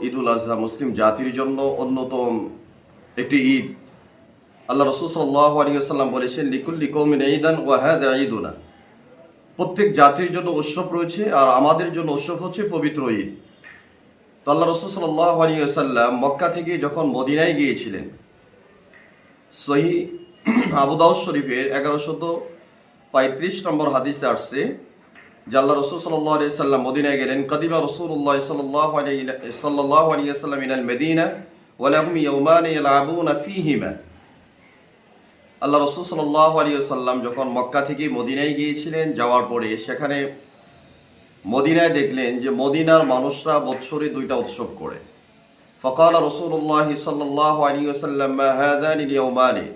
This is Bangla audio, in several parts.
ঈদুল আজহা মুসলিম জাতির জন্য অন্যতম একটি ঈদ। আল্লাহ রাসূল সাল্লাল্লাহু আলাইহি ওয়াসাল্লাম বলেছেন, লিকুল্লি কওমিন ঈদান ওয়া হাযা ঈদুনা। প্রত্যেক জাতির জন্য উৎসব রয়েছে, আর আমাদের জন্য উৎসব হচ্ছে পবিত্র ঈদ। তো আল্লাহ রাসূল সাল্লাল্লাহু আলাইহি ওয়াসাল্লাম মক্কা থেকে যখন মদিনায় গিয়েছিলেন, সহিহ আবু দাউদ শরীফের 1135 নম্বর হাদিসে আসছে যে আল্লাহ রাসূল সাল্লাল্লাহু আলাইহি ওয়াসাল্লাম মদিনায় গেলেন। কাদিমা রাসূলুল্লাহ সাল্লাল্লাহু আলাইহি ওয়াসাল্লাম ইলাল মদিনা ওয়া লাহুম ইয়াওমান ইয়ালআবুনা ফীহিমা। আল্লাহ রাসূল সাল্লাল্লাহু আলাইহি ওয়াসাল্লাম যখন মক্কা থেকে মদিনায় গিয়েছিলেন, যাওয়ার পরে সেখানে মদিনায় দেখলেন যে মদিনার মানুষরা বৎসরে দুইটা উৎসব করে। ফাকাল রাসূলুল্লাহ সাল্লাল্লাহু আলাইহি ওয়াসাল্লাম মা হাযানি ইয়াওমানি।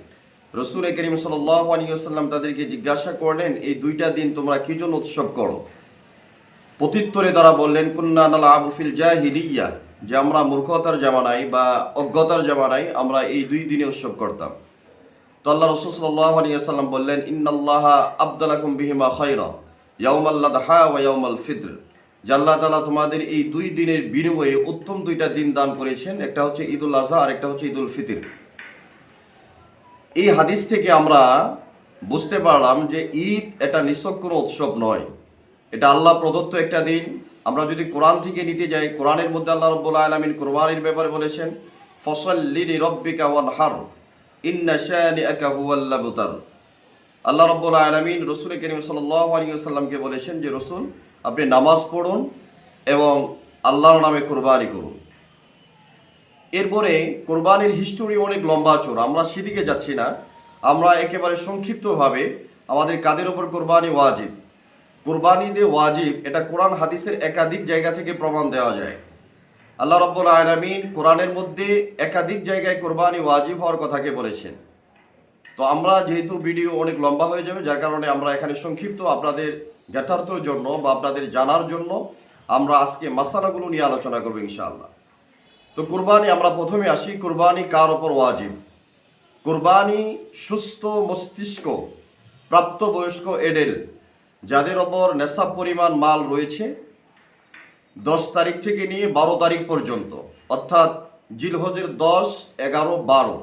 রাসূল করিম সাল্লাল্লাহু আলাইহি ওয়াসাল্লাম তাদেরকে জিজ্ঞাসা করলেন, এই দুইটা দিন তোমরা কি জন্য উৎসব করো? প্রত্যুত্তরে তারা বললেন, কুন্না নালআবু ফিল জাহিলিয়্যাহ, যে আমরা মূর্খতার জামানায় বা অজ্ঞতার জামানায় আমরা এই দুই দিনে উৎসব করতাম। তো আল্লাহ রাসূল সাল্লাল্লাহু আলাইহি ওয়াসাল্লাম বললেন, ইন্নাল্লাহা আবদালাকুম বিহিমা খায়রা ইয়াউমাল আযহা ওয়া ইয়াউমাল ফিতর, যে আল্লাহ তাআলা তোমাদের এই দুই দিনের বিনিময়ে উত্তম দুইটা দিন দান করেছেন, একটা হচ্ছে ঈদুল আযহা আর একটা হচ্ছে ঈদুল ফিতর। এই হাদিস থেকে আমরা বুঝতে পারলাম যে ঈদ এটা নিছক কোনো উৎসব নয়, এটা আল্লাহ প্রদত্ত একটা দিন। আমরা যদি কোরআন থেকে নিতে যাই, কোরআনের মধ্যে আল্লাহ রাব্বুল আলামিন কুরবানির ব্যাপারে বলেছেন, ফসল্লি লিরাব্বিকা ওয়ানহার ইন্না শানিআকা হুয়াল আবতার। আল্লাহ রাব্বুল আলামিন রাসূল করিম সাল্লাল্লাহু আলাইহি ওয়াসাল্লামকে বলেছেন যে রাসূল, আপনি নামাজ পড়ুন এবং আল্লাহর নামে কুরবানি করুন। এরপরে কোরবানির হিস্টোরি অনেক লম্বা চোর, আমরা সেদিকে যাচ্ছি না। আমরা একেবারে সংক্ষিপ্তভাবে আমাদের কাদের ওপর কোরবানি ওয়াজিব, কোরবানি যে ওয়াজিব এটা কোরআন হাদিসের একাধিক জায়গা থেকে প্রমাণ দেওয়া যায়। আল্লাহ রাব্বুল আলামিন কোরআনের মধ্যে একাধিক জায়গায় কোরবানি ওয়াজিব হওয়ার কথাকে বলেছেন। তো আমরা যেহেতু ভিডিও অনেক লম্বা হয়ে যাবে, যার কারণে আমরা এখানে সংক্ষিপ্ত আপনাদের জ্ঞাতার্থর জন্য বা আপনাদের জানার জন্য আমরা আজকে মাসালাগুলো নিয়ে আলোচনা করবো ইনশাআল্লাহ। তো কুরবানি, আমরা প্রথমে আসি, কুরবানি কার ওপর ওয়াজিব? কুরবানি সুস্থ মস্তিষ্ক প্রাপ্তবয়স্ক এডেল, যাদের ওপর নেশাব পরিমাণ মাল রয়েছে 10 তারিখ থেকে নিয়ে 12 তারিখ পর্যন্ত, অর্থাৎ জিলহজের 10, 11, 12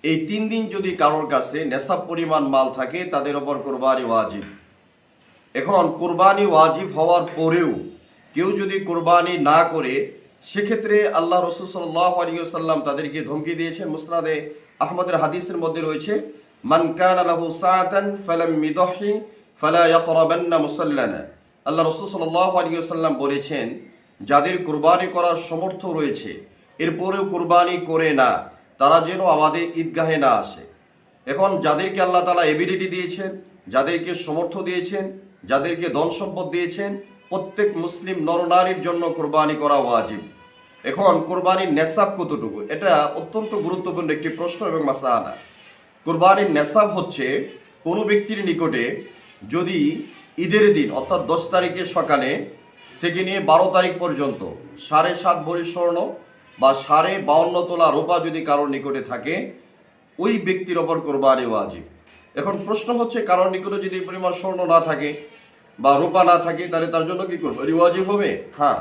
এই 3 দিন যদি কারোর কাছে নেশাব পরিমাণ মাল থাকে, তাদের ওপর কুরবানি ওয়াজিব। এখন কুরবানি ওয়াজিব হওয়ার পরেও কেউ যদি কুরবানি না করে, সেক্ষেত্রে আল্লাহ রাসূল সাল্লাল্লাহু আলাইহি ওয়াসাল্লাম তাদেরকে ধমকি দিয়েছেন। মুসনাদে আহমদের হাদিসের মধ্যে রয়েছে, মান কানা লাহু সাআতান ফালাম ইউদহি ফালা ইয়াকরাবান্না মুসাল্লানা। আল্লাহ রাসূল সাল্লাল্লাহু আলাইহি ওয়াসাল্লাম বলেছেন, যাদের কুরবানি করার সামর্থ্য রয়েছে এরপরেও কুরবানি করে না, তারা যেন আমাদের ঈদগাহে না আসে। এখন যাদেরকে আল্লাহ তাআলা এবিলিটি দিয়েছেন, যাদেরকে সামর্থ্য দিয়েছেন, যাদেরকে ধন সম্পদ দিয়েছেন, প্রত্যেক মুসলিম নরনারীর জন্য কোরবানি করা ওয়াজিব। এখন কোরবানির নেশাব কতটুকু, এটা অত্যন্ত গুরুত্বপূর্ণ একটি প্রশ্ন এবং মাসআলা। কোরবানির নেশাব হচ্ছে কোনো ব্যক্তির নিকটে যদি ঈদের দিন অর্থাৎ 10 তারিখের সকালে থেকে নিয়ে 12 তারিখ পর্যন্ত 7.5 ভরি স্বর্ণ বা 52.5 তোলা রূপা যদি কারোর নিকটে থাকে, ওই ব্যক্তির ওপর কোরবানি ওয়াজিব। এখন প্রশ্ন হচ্ছে, কারোর নিকটে যদি পরিমাণ স্বর্ণ না থাকে বা রূপা না থাকে, তাহলে তার জন্য কি কোরবানি ওয়াজিব হবে? হ্যাঁ,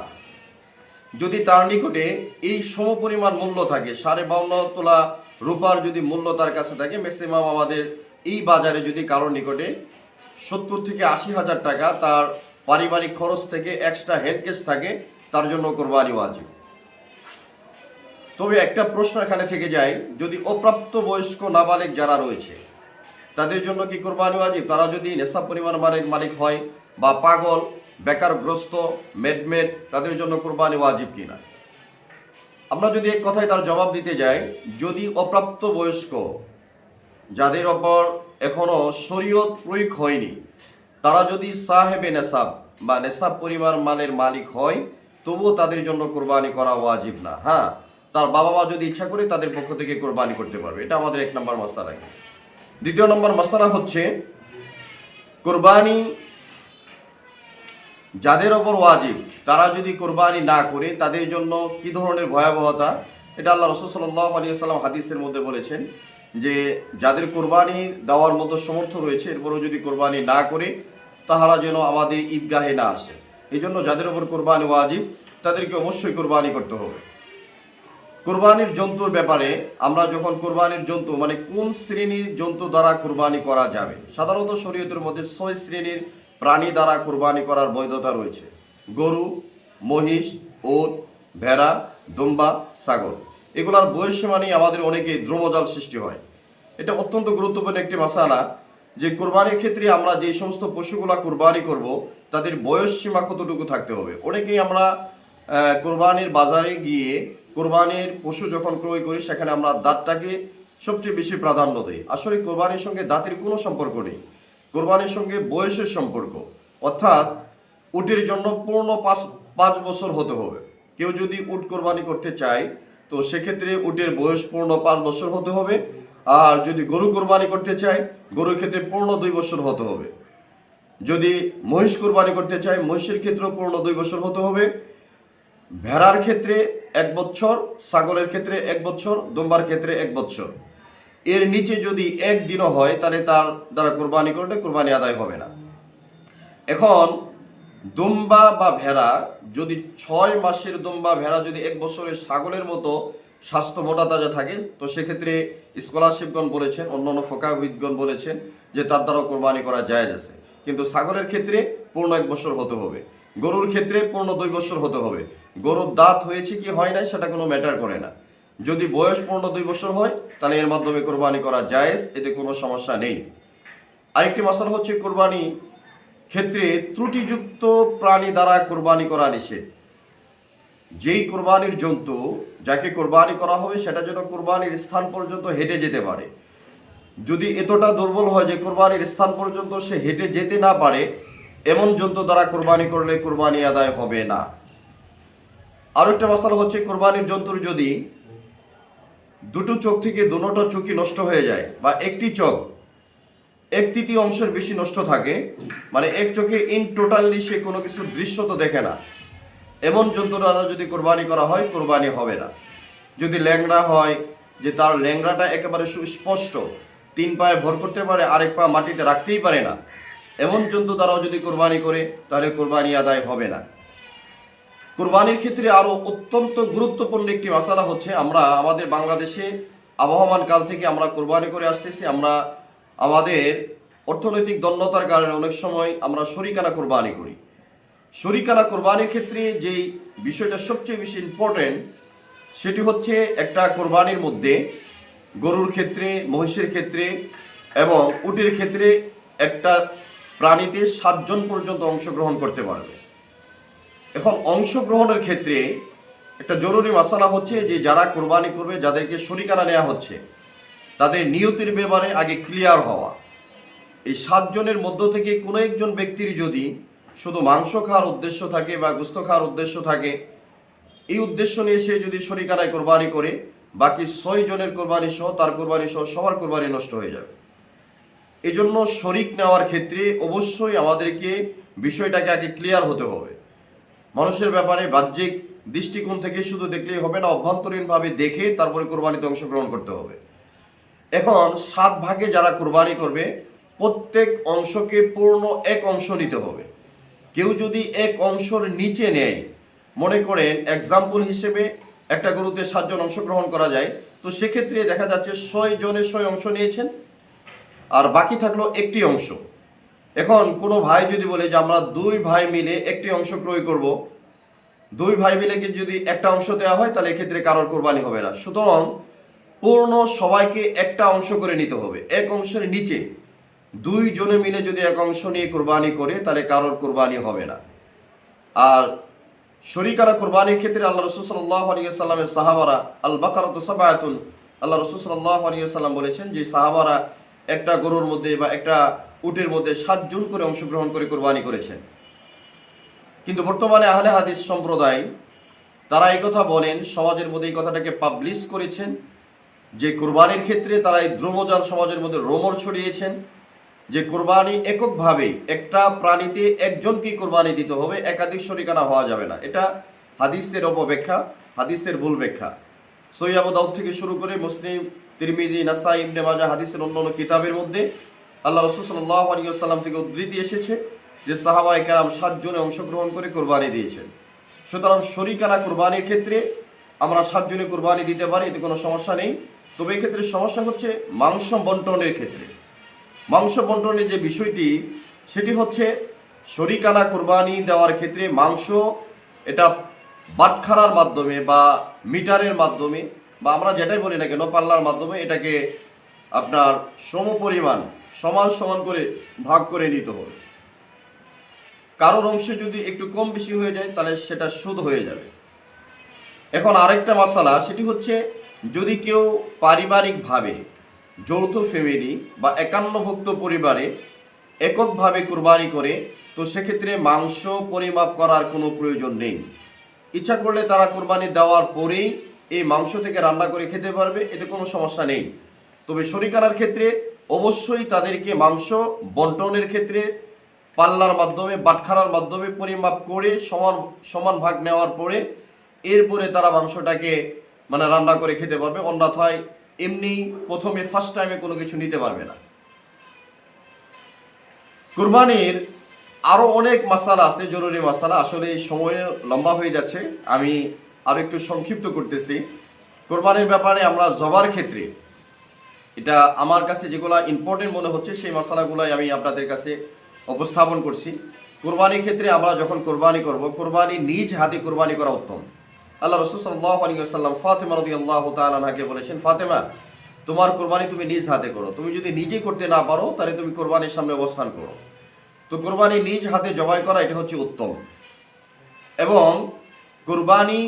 যদি তার নিকটে এই সমপরিমাণ মূল্য থাকে, 52.5 তোলা রূপার যদি মূল্য তার কাছে থাকে, ম্যাক্সিমাম আমাদের এই বাজারে যদি কারোর নিকটে 70 থেকে 80 হাজার টাকা তার পারিবারিক খরচ থেকে এক্সট্রা হ্যান্ডকেস থাকে, তার জন্য কোরবানি ওয়াজিব। তবে একটা প্রশ্ন এখানে থেকে যায়, যদি অপ্রাপ্ত বয়স্ক নাবালেগ যারা রয়েছে তাদের জন্য কি কোরবানি ওয়াজিব? তারা যদি নেশাব পরিমাণ মালিক হয় বা পাগল, বেকারগ্রস্ত, মেডমেড, তাদের জন্য কোরবানি ওয়াজিব কিনা? আমরা যদি এক কথায় তার জবাব দিতে যাই, যদি অপ্রাপ্ত বয়স্ক যাদের ওপর এখনো শরীয়ত প্রয়োগ হয়নি, তারা যদি সাহেবে নেশাব বা নেশাব পরিমাণ মালের মালিক হয়, তবুও তাদের জন্য কোরবানি করা ওয়াজিব না। হ্যাঁ, তার বাবা মা যদি ইচ্ছা করে তাদের পক্ষ থেকে কোরবানি করতে পারবে। এটা আমাদের 1 নম্বর মাসআলা। 2 নম্বর মাসআলা হচ্ছে, কোরবানি যাদের ওপর ওয়াজিব তারা যদি কোরবানি না করে, তাদের জন্য কি ধরনের ভয়াবহতা, এটা আল্লাহ রাসূল সাল্লাল্লাহু আলাইহি ওয়াসাল্লাম হাদিসের মধ্যে বলেছেন যে যাদের কোরবানি দেওয়ার মতো সামর্থ্য রয়েছে এরপরও যদি কোরবানি না করে, তাহারা যেন আমাদের ঈদগাহে না আসে। এই জন্য যাদের ওপর কোরবানি ওয়াজিব তাদেরকে অবশ্যই কোরবানি করতে হবে। কোরবানির জন্তুর ব্যাপারে আমরা যখন কোরবানির জন্তু মানে কোন শ্রেণীর জন্তু দ্বারা কোরবানি করা যাবে, সাধারণত শরীয়তের মধ্যে 6 শ্রেণীর প্রাণী দ্বারা কোরবানি করার বৈধতা রয়েছে। গরু, মহিষ, উট, ভেড়া, দুম্বা, ছাগল। এগুলার বয়স সীমা নিয়ে আমাদের অনেকেই দ্রমজাল সৃষ্টি হয়। এটা অত্যন্ত গুরুত্বপূর্ণ একটি মাসালা যে কোরবানির ক্ষেত্রে আমরা যে সমস্ত পশুগুলা কোরবানি করব তাদের বয়স সীমা কতটুকু থাকতে হবে। অনেকেই আমরা কোরবানির বাজারে গিয়ে কোরবানির পশু যখন ক্রয় করি সেখানে আমরা দাঁতটাকে সবচেয়ে বেশি প্রাধান্য দিই। আসলে কোরবানির সঙ্গে দাঁতের কোনো সম্পর্ক নেই, কোরবানির সঙ্গে বয়সের সম্পর্ক। অর্থাৎ উটের জন্য পূর্ণ 5 বছর হতে হবে। কেউ যদি উট কোরবানি করতে চায় তো সেক্ষেত্রে উটের বয়স পূর্ণ 5 বছর হতে হবে। আর যদি গরু কোরবানি করতে চায় গরুর ক্ষেত্রে পূর্ণ 2 বছর হতে হবে। যদি মহিষ কোরবানি করতে চায় মহিষের ক্ষেত্রেও পূর্ণ 2 বছর হতে হবে। ভেড়ার ক্ষেত্রে 1 বছর, ছাগলের ক্ষেত্রে 1 বছর, দুম্বার ক্ষেত্রে 1 বছর। এর নিচে যদি একদিনও হয় তাহলে তার দ্বারা কোরবানি করলে কোরবানি আদায় হবে না। এখন দুম্বা বা ভেড়া যদি 6 মাসের দুম্বা ভেড়া যদি 1 বছরের ছাগলের মতো স্বাস্থ্য মোটা তাজা থাকে তো সেক্ষেত্রে স্কলারশিপগণ বলেছেন, অন্যান্য ফোকাবিদগণ বলেছেন যে তার দ্বারাও কোরবানি করা জায়েজ আছে। কিন্তু ছাগলের ক্ষেত্রে পূর্ণ 1 বছর হতে হবে, গরুর ক্ষেত্রে পূর্ণ 2 বছর হতে হবে। গরুর দাঁত হয়েছে কি হয় নাই সেটা কোনো ম্যাটার করে না। যদি বয়স পূর্ণ 2 বছর হয় তাহলে এর মাধ্যমে কোরবানি করা জায়েজ, এতে কোনো সমস্যা নেই। আরেকটি মাসালা হচ্ছে কোরবানি ক্ষেত্রে ত্রুটিযুক্ত প্রাণী দ্বারা কোরবানি করা নিষেধ। যেই কোরবানির জন্তু যাকে কোরবানি করা হবে সেটা যেন কোরবানির স্থান পর্যন্ত হেঁটে যেতে পারে। যদি এতটা দুর্বল হয় যে কোরবানির স্থান পর্যন্ত সে হেঁটে যেতে না পারে এমন জন্তু দ্বারা কোরবানি করলে কোরবানি আদায় হবে না। আরো একটা মশলা হচ্ছে কোরবানির জন্তুর যদি দুটো চোখ থেকে দুটো চোখই নষ্ট হয়ে যায় বা একটি চোখ 1/3 অংশের বেশি নষ্ট থাকে, মানে এক চোখে ইন টোটালি সে কোনো কিছু দৃশ্য তো দেখে না, এমন জন্তু দ্বারা যদি কোরবানি করা হয় কোরবানি হবে না। যদি ল্যাংড়া হয় যে তার ল্যাংড়াটা একেবারে সুস্পষ্ট, 3 পায়ে ভর করতে পারে আরেক পা মাটিতে রাখতেই পারে না, এমন জন্তু দ্বারাও যদি কোরবানি করে তাহলে কোরবানি আদায় হবে না। কোরবানির ক্ষেত্রে আরো অত্যন্ত গুরুত্বপূর্ণ একটি মশালা হচ্ছে আমরা আমাদের বাংলাদেশে আবহমান কাল থেকে আমরা কোরবানি করে আসতেছি। আমরা আমাদের অর্থনৈতিক দন্যতার কারণে অনেক সময় আমরা শরিকানা কোরবানি করি। শরিকানা কোরবানির ক্ষেত্রে যেই বিষয়টা সবচেয়ে বেশি ইম্পর্টেন্ট সেটি হচ্ছে একটা কোরবানির মধ্যে গরুর ক্ষেত্রে, মহিষের ক্ষেত্রে এবং উটের ক্ষেত্রে একটা প্রাণীতে 7 জন পর্যন্ত অংশগ্রহণ করতে পারবে। এখন অংশগ্রহণের ক্ষেত্রে একটা জরুরি মাসালা হচ্ছে যে যারা কোরবানি করবে, যাদেরকে শরিকানা নেওয়া হচ্ছে তাদের নিয়তের ব্যাপারে আগে ক্লিয়ার হওয়া। এই 7 জনের মধ্য থেকে কোনো একজন ব্যক্তির যদি শুধু মাংস খাওয়ার উদ্দেশ্য থাকে বা গোস্ত খাওয়ার উদ্দেশ্য থাকে, এই উদ্দেশ্য নিয়ে সে যদি শরিকানায় কোরবানি করে বাকি 6 জনের কোরবানি সহ তার কোরবানি সহ সবার কোরবানি নষ্ট হয়ে যাবে। এই জন্য শরিক নেওয়ার ক্ষেত্রে অবশ্যই আমাদেরকে বিষয়টাকে আগে ক্লিয়ার হতে হবে। মানুষের ব্যাপারে বাহ্যিক দৃষ্টিকোণ থেকে শুধু দেখলেই হবে না, অভ্যন্তরীণভাবে দেখে তারপরে কোরবানিতে অংশগ্রহণ করতে হবে। এখন 7 ভাগে যারা কোরবানি করবে প্রত্যেক অংশকে পূর্ণ 1 অংশ নিতে হবে। কেউ যদি 1 অংশের নিচে নেয়, মনে করেন এক্সাম্পল হিসেবে একটা গরুতে 7 জন অংশগ্রহণ করা যায়, তো সেক্ষেত্রে দেখা যাচ্ছে 6 জনে 6 অংশ নিয়েছেন আর বাকি থাকলো একটি অংশ। এখন কোনো ভাই যদি বলে যে আমরা 2 ভাই মিলে একটি অংশ ক্রয় করব, 2 ভাই মিলে যদি একটা অংশ দেওয়া হয় তাহলে এক্ষেত্রে কারোর কোরবানি হবে না। সুতরাং পূর্ণ সবাইকে একটা অংশ করে নিতে হবে। 1 অংশের নিচে 2 জনে মিলে যদি 1 অংশ নিয়ে কোরবানি করে তাহলে কারোর কোরবানি হবে না। আর শরিকানা কোরবানির ক্ষেত্রে আল্লাহ রাসূল সাল্লাল্লাহু আলাইহি ওয়াসাল্লামের সাহাবারা আল বাকারাতু সাবআতুন, আল্লাহ রাসূল সাল্লাল্লাহু আলাইহি ওয়াসাল্লাম বলেছেন যে সাহাবারা একটা গরুর মধ্যে বা একটা উটের মধ্যে 7 জন করে অংশগ্রহণ করে কোরবানি করেছেন। কিন্তু বর্তমানে আহলে হাদিস সম্প্রদায় তারা এই কথা বলেন, সমাজের মধ্যে এই কথাটাকে পাবলিশ করেছেন যে কোরবানির ক্ষেত্রে তারা এই দ্রমজাল সমাজের মধ্যে রোমর ছড়িয়েছেন যে কোরবানি এককভাবে একটা প্রাণীতে একজনকেই কোরবানি দিতে হবে, একাধিক শরিকানা হওয়া যাবে না। এটা হাদিসের অপব্যাখ্যা, হাদিসের ভুল ব্যাখ্যা। সহিহ আবু দাউদ থেকে শুরু করে মুসলিম, তিরমিজি, নাসাই, ইবনে মাজাহ হাদিসের অন্যান্য কিতাবের মধ্যে আল্লাহ রাসূল সাল্লাল্লাহু আলাইহি ওয়াসাল্লাম থেকে উদ্ধৃতি এসেছে যে সাহাবায়ে কেরাম 7 জনে অংশগ্রহণ করে কোরবানি দিয়েছেন। সুতরাং শরিকানা কুরবানির ক্ষেত্রে আমরা 7 জনে কুরবানি দিতে পারি, এতে কোনো সমস্যা নেই। তবে এক্ষেত্রে সমস্যা হচ্ছে মাংস বন্টনের ক্ষেত্রে। মাংস বন্টনের যে বিষয়টি, সেটি হচ্ছে শরিকানা কুরবানি দেওয়ার ক্ষেত্রে মাংস এটা বাটখারার মাধ্যমে বা মিটারের মাধ্যমে বা আমরা যেটাই বলি না কেন পাল্লার মাধ্যমে এটাকে আপনার সমপরিমাণ সমান সমান করে ভাগ করে নিতে হবে। কারোর অংশে যদি একটু কম বেশি হয়ে যায় তাহলে সেটা সুদ হয়ে যাবে। এখন আরেকটা মশালা, সেটি হচ্ছে যদি কেউ পারিবারিকভাবে যৌথ ফ্যামিলি বা একান্নভুক্ত পরিবারে এককভাবে কুরবানি করে, তো সেক্ষেত্রে মাংস পরিমাপ করার কোনো প্রয়োজন নেই। ইচ্ছা করলে তারা কুরবানি দেওয়ার পরেই এই মাংস থেকে রান্না করে খেতে পারবে, এতে কোনো সমস্যা নেই। তবে শরিকানার ক্ষেত্রে অবশ্যই তাদেরকে মাংস বন্টনের ক্ষেত্রে পাল্লার মাধ্যমে বাটখারার মাধ্যমে পরিমাপ করে সমান সমান ভাগ নেওয়ার পরে এরপরে তারা মাংসটাকে রান্না করে খেতে পারবে, অন্যথায় এমনি প্রথমে ফার্স্ট টাইমে কোনো কিছু নিতে পারবে না। কুরবানির আরও অনেক মাসালা আছে, জরুরি মাসালা। আসলে এই সময় লম্বা হয়ে যাচ্ছে, আমি আরও একটু সংক্ষিপ্ত করতেছি। কুরবানির ব্যাপারে আমরা জবার ক্ষেত্রে এটা আমার কাছে যেগুলো ইম্পর্টেন্ট মনে হচ্ছে সেই মশালাগুলাই আমি আপনাদের কাছে উপস্থাপন করছি। কুরবানির ক্ষেত্রে আমরা যখন কুরবানি করব, কুরবানি নিজ হাতে কুরবানি করা উত্তম। আল্লাহ রাসূল সাল্লাল্লাহু আলাইহি ওয়াসাল্লাম ফাতেমা রাদিয়াল্লাহু তাআলা আনহাকে বলেছেন, ফাতেমা তোমার কুরবানি তুমি নিজ হাতে করো, তুমি যদি নিজে করতে না পারো তাহলে তুমি কুরবানির সামনে অবস্থান করো। তো কুরবানি নিজ হাতে জবাই করা এটা হচ্ছে উত্তম। এবং কুরবানি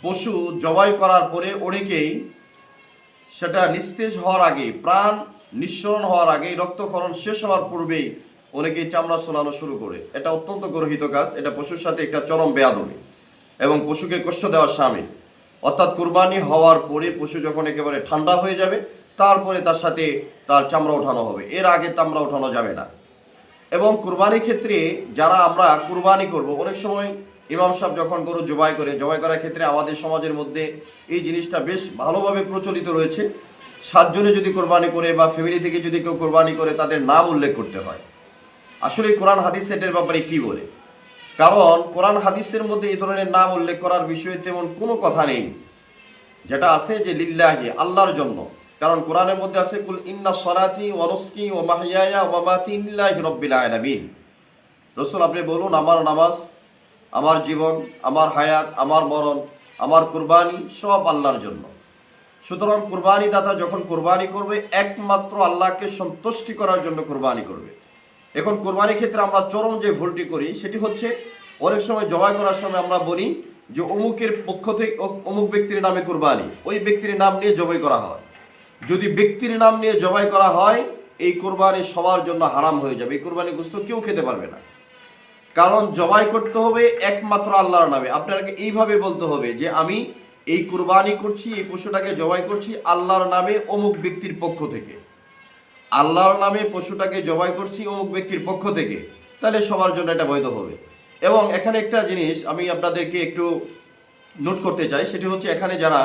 পশু জবাই করার পরে অনেকেই সেটা নিস্তেজ হওয়ার আগে, প্রাণ নিঃসরণ হওয়ার আগে, রক্তক্ষরণ শেষ হওয়ার পূর্বেই অনেকেই চামড়া শোনানো শুরু করে। এটা অত্যন্ত গর্হিত কাজ, এটা পশুর সাথে একটা চরম বেয়াদবি এবং পশুকে কষ্ট দেওয়ার শামিল। অর্থাৎ কুরবানি হওয়ার পরে পশু যখন একেবারে ঠান্ডা হয়ে যাবে তারপরে তার সাথে তার চামড়া ওঠানো হবে, এর আগে চামড়া ওঠানো যাবে না। এবং কুরবানির ক্ষেত্রে যারা আমরা কুরবানি করব, অনেক সময় ইমাম সাহেব যখন গরু জবাই করার ক্ষেত্রে আমাদের সমাজের মধ্যে এই জিনিসটা বেশ ভালোভাবে প্রচলিত রয়েছে। 7 জনে যদি কোরবানি করে বা ফ্যামিলি থেকে যদি কেউ কোরবানি করে তাদের নাম উল্লেখ করতে হয়। আসলে কোরআন হাদিস এটার ব্যাপারে কি বলে? কারণ কোরআন হাদিসের মধ্যে এই ধরনের নাম উল্লেখ করার বিষয়ে তেমন কোনো কথা নেই। যেটা আছে যে লিল্লাহি, আল্লাহর জন্য। কারণ কোরআনের মধ্যে আছে কুল ইন্না সলাতি ওয়া নুসকি ওয়া মাহইয়ায়া ওয়া মামাতি লিল্লাহি রাব্বিল আলামিন। রাসূল আপনি বলুন, আমার নামাজ, আমার জীবন, আমার হায়াত, আমার মরণ, আমার কুরবানি সব আল্লাহর জন্য। সুতরাং কুরবানি দাতা যখন কুরবানি করবে একমাত্র আল্লাহকে সন্তুষ্টি করার জন্য কুরবানি করবে। এখন কুরবানির ক্ষেত্রে আমরা চরম যে ভুলটি করি সেটি হচ্ছে অনেক সময় জবাই করার সময় আমরা বলি যে অমুকের পক্ষ থেকে অমুক ব্যক্তির নামে কুরবানি, ওই ব্যক্তির নাম নিয়ে জবাই করা হয়। যদি ব্যক্তির নাম নিয়ে জবাই করা হয় এই কুরবানি সবার জন্য হারাম হয়ে যাবে, এই কুরবানি গোশত কেউ খেতে পারবে না। কারণ জবাই করতে হবে একমাত্র আল্লাহর নামে। আপনাকে এইভাবে বলতে হবে যে আমি এই কুরবানি করছি, এই পশুটাকে জবাই করছি আল্লাহর নামে অমুক ব্যক্তির পক্ষ থেকে, আল্লাহর নামে পশুটাকে জবাই করছি অমুক ব্যক্তির পক্ষ থেকে, তাহলে সবার জন্য এটা বৈধ হবে। এবং এখানে একটা জিনিস আমি আপনাদেরকে একটু নোট করতে চাই, সেটি হচ্ছে এখানে যারা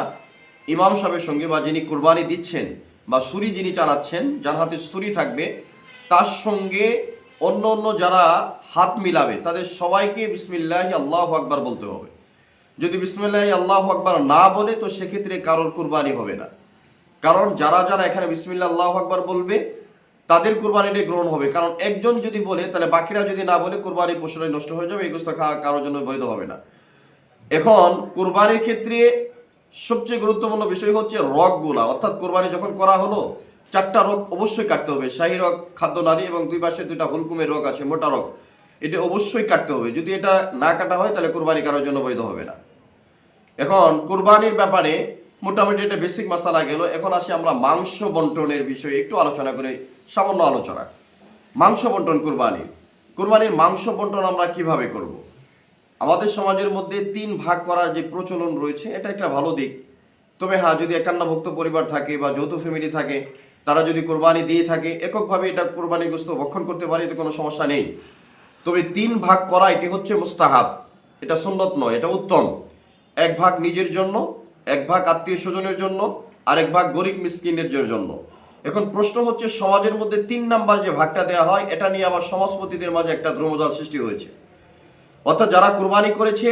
ইমাম সাহেবের সঙ্গে বা যিনি কুরবানি দিচ্ছেন বা ছুরি যিনি চালাচ্ছেন, যার হাতে ছুরি থাকবে, তার সঙ্গে অন্য অন্য যারা হাত মিলাবে তাদের সবাইকে বিসমিল্লাহি আল্লাহু আকবার বলতে হবে। যদি বিসমিল্লাহি আল্লাহু আকবার না বলে তো সেক্ষেত্রে কারোর কুরবানি হবে না। কারণ যারা যারা এখানে বিসমিল্লাহ আল্লাহু আকবার বলবে তাদের কুরবানিটা গ্রহণ হবে। কারণ একজন যদি বলে তাহলে বাকিরা যদি না বলে কুরবানির পশুটাই নষ্ট হয়ে যাবে, এই গোশত খাওয়া কারোর জন্য বৈধ হবে না। এখন কুরবানির ক্ষেত্রে সবচেয়ে গুরুত্বপূর্ণ বিষয় হচ্ছে রগগুলা। অর্থাৎ কুরবানি যখন করা হলো 4টা রগ অবশ্যই কাটতে হবে। শাহী রগ, খাদ্য নালী এবং 2 পাশে 2টা হুলকুমের রগ আছে, মোটা রগ, এটা অবশ্যই কাটতে হবে। যদি এটা না কাটা হয় তাহলে কুরবানি কারোর জন্য বৈধ হবে না। এখন কুরবানির ব্যাপারে মোটামুটি এটা বেসিক মাসালা গেল। এখন আসি আমরা মাংস বন্টনের বিষয়ে একটু আলোচনা করি, সামান্য আলোচনা। মাংস বন্টন কুরবানির মাংস বন্টন আমরা কিভাবে করব? আমাদের সমাজের মধ্যে 3 ভাগ করার যে প্রচলন রয়েছে এটা একটা ভালো দিক। তবে হ্যাঁ, যদি একান্নভুক্ত পরিবার থাকে বা যৌথ ফ্যামিলি থাকে, তারা যদি কোরবানি দিয়ে থাকে এককভাবে এটা কোরবানি গোশত ভক্ষণ করতে পারে, এতে কোনো সমস্যা নেই। তবে 3 ভাগ করা এটি হচ্ছে মুস্তাহাব, এটা সুন্নত নয়, এটা উত্তম। 1 ভাগ নিজের জন্য, 1 ভাগ আত্মীয় স্বজনের জন্য, আর 1 ভাগ গরিব মিসকিনের জন্য। এখন প্রশ্ন হচ্ছে সমাজের মধ্যে 3 নাম্বার যে ভাগটা দেওয়া হয় এটা নিয়ে আবার সমাজপতিদের মাঝে একটা দ্রমদাল সৃষ্টি হয়েছে। অর্থাৎ যারা কুরবানি করেছে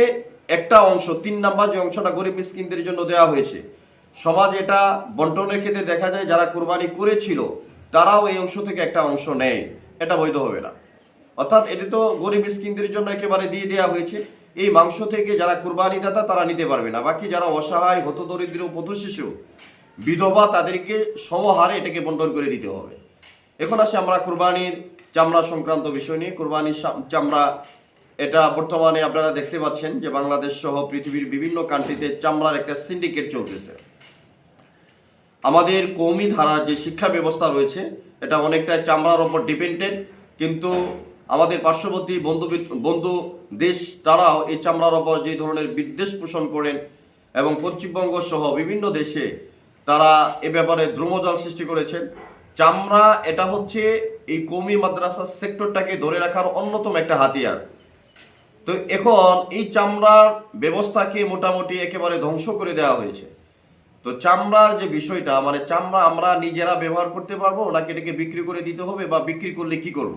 একটা অংশ 3 নাম্বার যে অংশটা গরিব মিসকিনদের জন্য দেওয়া হয়েছে, সমাজ এটা বন্টনের ক্ষেত্রে দেখা যায় যারা কোরবানি করেছিল তারাও এই অংশ থেকে একটা অংশ নেয়, এটা বৈধ হবে না। অর্থাৎ এটা তো গরিব মিসকিনদের জন্য একেবারে দিয়ে দেওয়া হয়েছে, এই মাংস থেকে যারা কুরবানি দাতা তারা নিতে পারবে না, বাকি যারা অসহায়, হতদরিদ্র, পথ শিশু, বিধবা তাদেরকে সমহারে এটাকে বন্টন করে দিতে হবে। এখন আসে আমরা কুরবানির চামড়া সংক্রান্ত বিষয় নিয়ে। কুরবানির চামড়া এটা বর্তমানে আপনারা দেখতে পাচ্ছেন যে বাংলাদেশ সহ পৃথিবীর বিভিন্ন কান্ট্রিতে চামড়ার একটা সিন্ডিকেট চলতেছে। আমাদের কওমি ধারার যে শিক্ষা ব্যবস্থা রয়েছে এটা অনেকটা চামড়ার ওপর ডিপেন্ডেন্ট, কিন্তু আমাদের পার্শ্ববর্তী বন্ধু দেশ তারাও এই চামড়ার ওপর যে ধরনের বিদ্বেষ পোষণ করেন এবং পশ্চিমবঙ্গ সহ বিভিন্ন দেশে তারা এ ব্যাপারে দ্রুমজাল সৃষ্টি করেছেন। চামড়া এটা হচ্ছে এই কওমি মাদ্রাসা সেক্টরটাকে ধরে রাখার অন্যতম একটা হাতিয়ার। তো এখন এই চামড়ার ব্যবস্থাকে মোটামুটি একেবারে ধ্বংস করে দেওয়া হয়েছে। তো চামড়ার যে বিষয়টা, মানে চামড়া আমরা নিজেরা ব্যবহার করতে পারবো নাকি এটাকে বিক্রি করে দিতে হবে, বা বিক্রি করলে কি করব,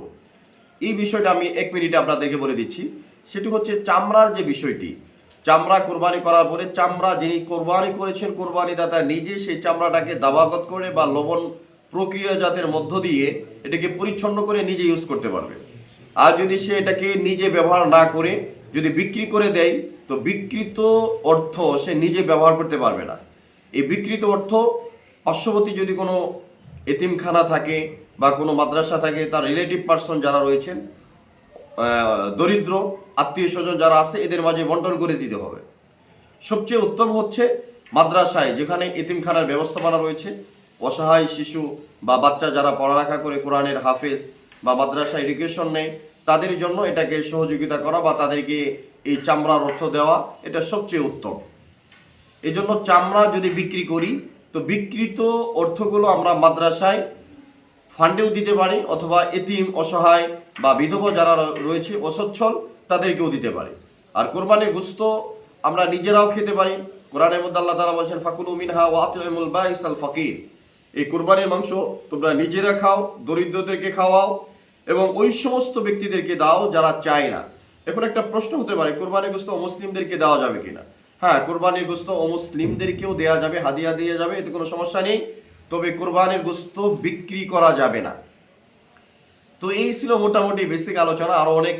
এই বিষয়টা আমি 1 মিনিটে আপনাদেরকে বলে দিচ্ছি। সেটি হচ্ছে চামড়ার যে বিষয়টি, চামড়া কোরবানি করার পরে চামড়া যিনি কোরবানি করেছেন কোরবানি দাতা নিজে সেই চামড়াটাকে দাবাগত করে বা লবণ প্রক্রিয়াজাতের মধ্য দিয়ে এটাকে পরিচ্ছন্ন করে নিজে ইউজ করতে পারবে। আর যদি সে এটাকে নিজে ব্যবহার না করে যদি বিক্রি করে দেয়, তো বিকৃত অর্থ সে নিজে ব্যবহার করতে পারবে না। এই বিকৃত অর্থ পার্শ্ববর্তী যদি কোনো এতিমখানা থাকে বা কোনো মাদ্রাসা থাকে, তার রিলেটিভ পার্সন যারা রয়েছেন, দরিদ্র আত্মীয় স্বজন যারা আছে, এদের মাঝে বন্টন করে দিতে হবে। সবচেয়ে উত্তম হচ্ছে মাদ্রাসায়, যেখানে এতিমখানার ব্যবস্থাপনা রয়েছে, অসহায় শিশু বা বাচ্চা যারা পড়ালেখা করে কোরআনের হাফেজ বা মাদ্রাসা এডুকেশন নেয়, তাদের জন্য এটাকে সহযোগিতা করা বা তাদেরকে এই চামড়ার অর্থ দেওয়া, এটা সবচেয়ে উত্তম। এই জন্য চামড়া যদি বিক্রি করি, তো বিকৃত অর্থগুলো আমরা মাদ্রাসায় ফান্ডেও দিতে পারি, অথবা এতিম, অসহায় বা বিধবা যারা রয়েছে অসচ্ছল তাদেরকেও দিতে পারি। আর কোরবানির গোশত আমরা নিজেরাও খেতে পারি। কোরআনের মধ্যে আল্লাহ তাআলা বলেছেন ফাকুলু মিনহা ওয়া আতিমুল বাইসাল ফাকির। এই কোরবানির মাংস তোমরা নিজেরা খাও, দরিদ্রদেরকে খাওয়াও এবং ওই সমস্ত ব্যক্তিদেরকে দাও যারা চায় না। এখন একটা প্রশ্ন হতে পারে, কোরবানির গোশত অমুসলিমদেরকে দেওয়া যাবে কিনা? হ্যাঁ, কোরবানির গোশত অমুসলিমদেরকেও দেওয়া যাবে, হাদিয়া দিয়ে যাবে, এতে কোনো সমস্যা নেই। তবে কোরবানির গোশত বিক্রি করা যাবে না। তো এই ছিল মোটামুটি বেসিক আলোচনা। আরও অনেক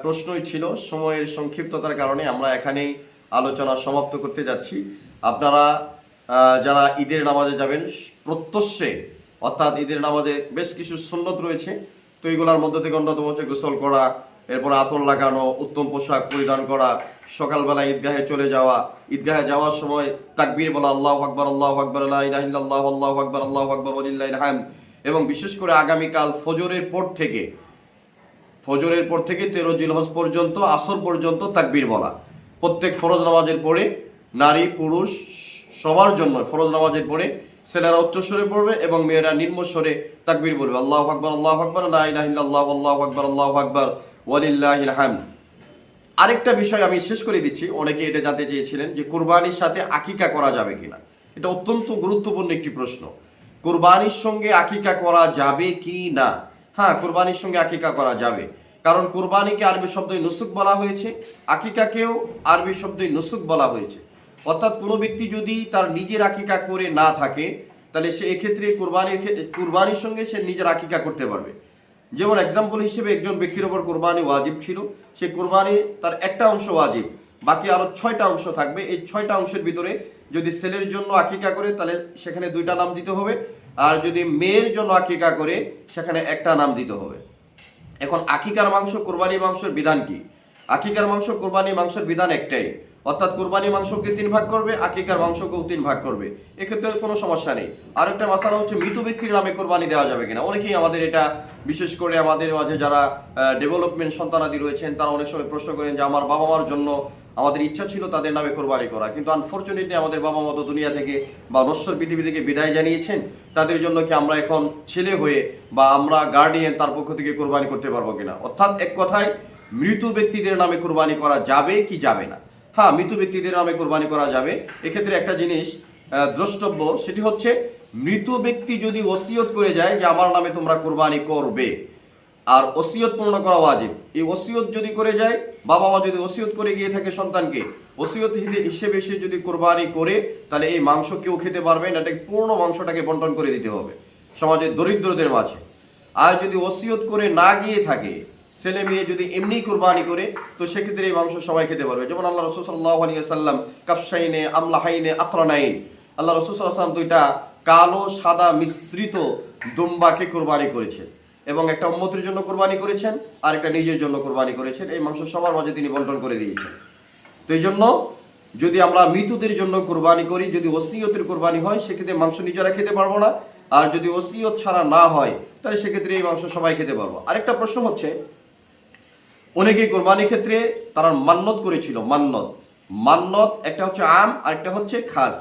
প্রশ্নই ছিল, সময়ের সংক্ষিপ্ততার কারণে আমরা এখানেই আলোচনা সমাপ্ত করতে যাচ্ছি। আপনারা যারা ঈদের নামাজে যাবেন প্রত্যুষে, অর্থাৎ ঈদের নামাজে বেশ কিছু সুন্নত রয়েছে, তো এইগুলোর মধ্যে থেকে অন্যতম হচ্ছে গোসল করা, এরপর আতর লাগানো, উত্তম পোশাক পরিধান করা, সকালবেলা ঈদগাহে চলে যাওয়া, ঈদগাহে যাওয়ার সময় তাকবীর বলা, আল্লাহু আকবার আল্লাহু আকবার লা ইলাহা ইল্লাল্লাহু আল্লাহু আকবার আল্লাহু আকবার ওয়া লিল্লাহিল হামদ। এবং বিশেষ করে আগামীকাল ফজরের পর থেকে 13 জিলহজ পর্যন্ত আসর পর্যন্ত তাকবীর বলা। প্রত্যেক ফরজ নামাজের পরে নারী পুরুষ সবার জন্য ফরজ নামাজের পরে ছেলেরা উচ্চ স্বরে পড়বে এবং মেয়েরা নিম্ন স্বরে তাকবীর বলবে, আল্লাহু আকবার আল্লাহু আকবার লা ইলাহা ইল্লাল্লাহু আল্লাহু আকবার আল্লাহু আকবার ওয়া লিল্লাহিল হামদ। আরেকটা বিষয় আমি শেষ করে দিচ্ছি, অনেকে এটা জানতে চেয়েছিলেন যে কুরবানির সাথে আকিকা করা যাবে কিনা। এটা অত্যন্ত গুরুত্বপূর্ণ একটি প্রশ্ন। কুরবানির সঙ্গে আকিকা করা যাবে কি না? হ্যাঁ, কুরবানির সঙ্গে আকিকা করা যাবে, কারণ কুরবানিকে আরবি শব্দে নুসুক বলা হয়েছে, আকিকাকেও আরবি শব্দে নুসুক বলা হয়েছে। অর্থাৎ কোনো ব্যক্তি যদি তার নিজের আকিকা করে না থাকে, তাহলে সে এক্ষেত্রে কুরবানির সঙ্গে সে নিজের আকিকা করতে পারবে। যেমন এক্সাম্পল হিসেবে একজন ব্যক্তির ওপর কোরবানি ওয়াজিব ছিল, সে কোরবানি তার একটা অংশ ওয়াজিব, বাকি আরো 6টা অংশ থাকবে। এই 6টা অংশের ভিতরে যদি ছেলের জন্য আকিকা করে তাহলে সেখানে 2টা নাম দিতে হবে, আর যদি মেয়ের জন্য আকিকা করে সেখানে একটা নাম দিতে হবে। এখন আকিকার মাংস কোরবানির মাংসের বিধান কি? আকিকার মাংস কোরবানির মাংসের বিধান একটাই, অর্থাৎ কোরবানির মাংসকে 3 ভাগ করবে, আকিকার মাংসকেও 3 ভাগ করবে, এক্ষেত্রে কোনো সমস্যা নেই। আর একটা মাসালা হচ্ছে মৃত ব্যক্তির নামে কোরবানি দেওয়া যাবে কিনা। অনেকেই আমাদের এটা, বিশেষ করে আমাদের মাঝে যারা ডেভেলপমেন্ট সন্তানাদি রয়েছেন, তারা অনেক সময় প্রশ্ন করেন যে আমার বাবা মার জন্য আমাদের ইচ্ছা ছিল তাদের নামে কোরবানি করা, কিন্তু আনফরচুনেটলি আমাদের বাবা মা তো দুনিয়া থেকে বা নশ্বর পৃথিবী থেকে বিদায় জানিয়েছেন, তাদের জন্য কি আমরা এখন ছেলে হয়ে বা আমরা গার্ডিয়ান তার পক্ষ থেকে কোরবানি করতে পারবো কিনা। অর্থাৎ এক কথায় মৃত ব্যক্তিদের নামে কোরবানি করা যাবে কি যাবে না? হ্যাঁ, মৃত ব্যক্তিদের নামে কোরবানি করা যাবে। এক্ষেত্রে একটা জিনিস দ্রষ্টব্য, সেটি হচ্ছে মৃত ব্যক্তি যদি ওসিয়ত করে যায় যে আমার নামে তোমরা কোরবানি করবে, আর ওসিয়ত পূর্ণ করা ওয়াজিব। এই ওসিয়ত যদি করে যায়, বাবা মা যদি ওসিয়ত করে গিয়ে থাকে সন্তানকে, ওসিয়ত হিসেবে সে যদি কোরবানি করে, তাহলে এই মাংস কেউ খেতে পারবে না, এটাকে পূর্ণ মাংসটাকে বন্টন করে দিতে হবে সমাজের দরিদ্রদের মাঝে। আর যদি ওসিয়ত করে না গিয়ে থাকে, ছেলে মেয়ে যদি এমনি কোরবানি করে, তো সেক্ষেত্রে এই মাংস সবাই খেতে পারবে। যেমন আল্লাহ রাসূল সাল্লাল্লাহু আলাইহি ওয়াসাল্লাম কাফসাইনে আমলাহাইনে আকরানাইন, আল্লাহ রাসূল সাল্লাল্লাহু আলাইহি ওয়াসাল্লাম দুইটা কালো সাদা মিশ্রিত দুম্বাকে কোরবানি করেছেন, এবং একটা উম্মতের জন্য কোরবানি করেছেন আর একটা নিজের জন্য কোরবানি করেছেন। এই মাংস সবার মাঝে তিনি বন্টন করে দিয়েছেন। তো এই জন্য যদি আমরা মৃতদের জন্য কোরবানি করি, যদি ওসিয়তের কোরবানি হয়, সেক্ষেত্রে মাংস নিজেরা খেতে পারবো না। আর যদি ওসিয়ত ছাড়া না হয়, তাহলে সেক্ষেত্রে এই মাংস সবাই খেতে পারবো। আরেকটা প্রশ্ন হচ্ছে, অনেকেই কোরবানির ক্ষেত্রে তারা মান্নত করেছিল। মান্নত একটা হচ্ছে আম আর একটা হচ্ছে খাস।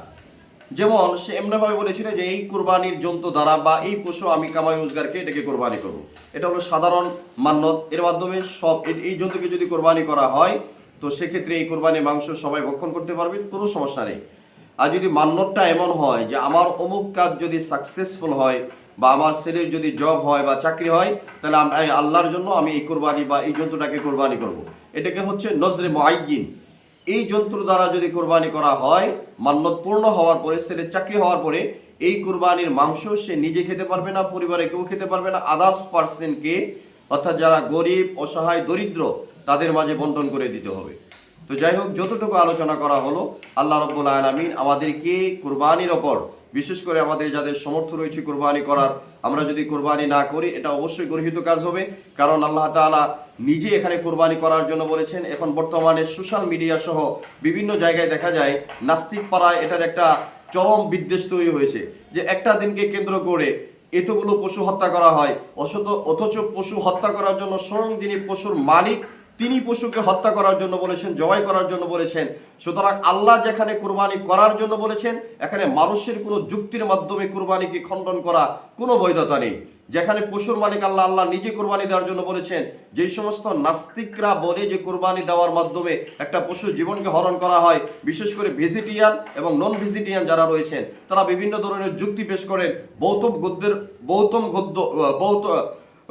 যেমন সে এমনিভাবে বলেছিল যে এই কোরবানির জন্তু দ্বারা বা এই পশু আমি কামাই রোজগারকে এটাকে কোরবানি করব। এটা হলো সাধারণ মান্নত। এর মাধ্যমে সব এই জন্তুকে যদি কোরবানি করা হয়, তো সেক্ষেত্রে এই কোরবানির মাংস সবাই ভক্ষণ করতে পারবে, কোনো সমস্যা নেই। আর যদি মান্যতটা এমন হয় যে আমার অমুক কাজ যদি সাকসেসফুল হয়, বা আমার ছেলের যদি জব হয় বা চাকরি হয়, তাহলে আমি আল্লাহর জন্য আমি এই কোরবানি বা এই জন্তুটাকে কোরবানি করব। এটাকে হচ্ছে নজরে মুআয়্যিন। এই জন্তুর দ্বারা যদি কোরবানি করা হয়, মান্যত পূর্ণ হওয়ার পরে, ছেলের চাকরি হওয়ার পরে, এই কোরবানির মাংস সে নিজে খেতে পারবে না, পরিবারে কেউ খেতে পারবে না, আদার্স পার্সনকে, অর্থাৎ যারা গরিব অসহায় দরিদ্র তাদের মাঝে বন্টন করে দিতে হবে। তো যাই হোক, যতটুকু আলোচনা করা হলো, আল্লাহ রাব্বুল আলামিন আমাদেরকে কোরবানির ওপর, বিশেষ করে আমাদের যাদের সমর্থ রয়েছে কোরবানি করার, আমরা যদি কোরবানি না করি এটা অবশ্যই গর্হিত কাজ হবে। কারণ আল্লাহ তাআলা নিজে এখানে কোরবানি করার জন্য বলেছেন। এখন বর্তমানে সোশ্যাল মিডিয়া সহ বিভিন্ন জায়গায় দেখা যায় নাস্তিক পাড়ায় এটার একটা চরম বিদ্বেষ তৈরি হয়েছে, যে একটা দিনকে কেন্দ্র করে এতগুলো পশু হত্যা করা হয়, অথচ পশু হত্যা করার জন্য স্বয়ং যিনি পশুর মালিক, তিনি পশুকে হত্যা করার জন্য বলেছেন, জবাই করার জন্য বলেছেন। সুতরাং আল্লাহ যেখানে কোরবানি করার জন্য বলেছেন, এখানে মানুষের কোনো যুক্তির মাধ্যমে কোরবানিকে খণ্ডন করা কোনো বৈধতা নেই। যেখানে পশুর মালিক আল্লাহ নিজে কোরবানি দেওয়ার জন্য বলেছেন, যেই সমস্ত নাস্তিকরা বলে যে কোরবানি দেওয়ার মাধ্যমে একটা পশুর জীবনকে হরণ করা হয়, বিশেষ করে ভেজিটেরিয়ান এবং নন ভেজিটেরিয়ান যারা রয়েছেন, তারা বিভিন্ন ধরনের যুক্তি পেশ করেন।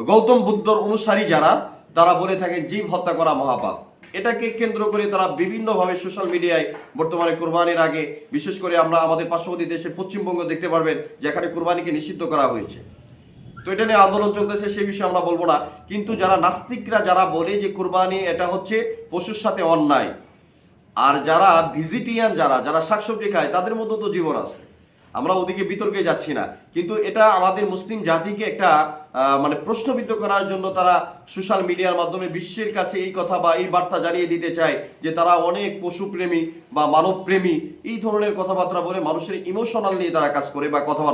গৌতম বুদ্ধর অনুসারী যারা, তারা বলে থাকেন জীব হত্যা করা মহাপাপ। এটাকে কেন্দ্র করে তারা বিভিন্নভাবে সোশ্যাল মিডিয়ায় বর্তমানে কোরবানির আগে, বিশেষ করে আমরা আমাদের পার্শ্ববর্তী দেশে পশ্চিমবঙ্গ দেখতে পারবেন, যেখানে কোরবানিকে নিষিদ্ধ করা হয়েছে। তো এটা নিয়ে আন্দোলন চলতেছে, সেই বিষয়ে আমরা বলবো না। কিন্তু যারা নাস্তিকরা যারা বলে যে কোরবানি এটা হচ্ছে পশুর সাথে অন্যায়, আর যারা ভেজিটেরিয়ান যারা শাকসবজি খায়, তাদের মধ্যে তো জীবন আছে, আমরা ওদিকে বিতর্কে যাচ্ছি না। কিন্তু এটা আমাদের মুসলিম জাতিকে একটা মানে প্রশ্নবিদ্ধ করার জন্য তারা সোশ্যাল মিডিয়ার মাধ্যমে বিশ্বের কাছে এই কথা বা এই বার্তা জানিয়ে দিতে চায় যে তারা অনেক পশুপ্রেমী বা মানবপ্রেমী, এই ধরনের কথাবার্তা বলে মানুষের ইমোশনাল নিয়ে তারা কাজ করে বা কথাবার্তা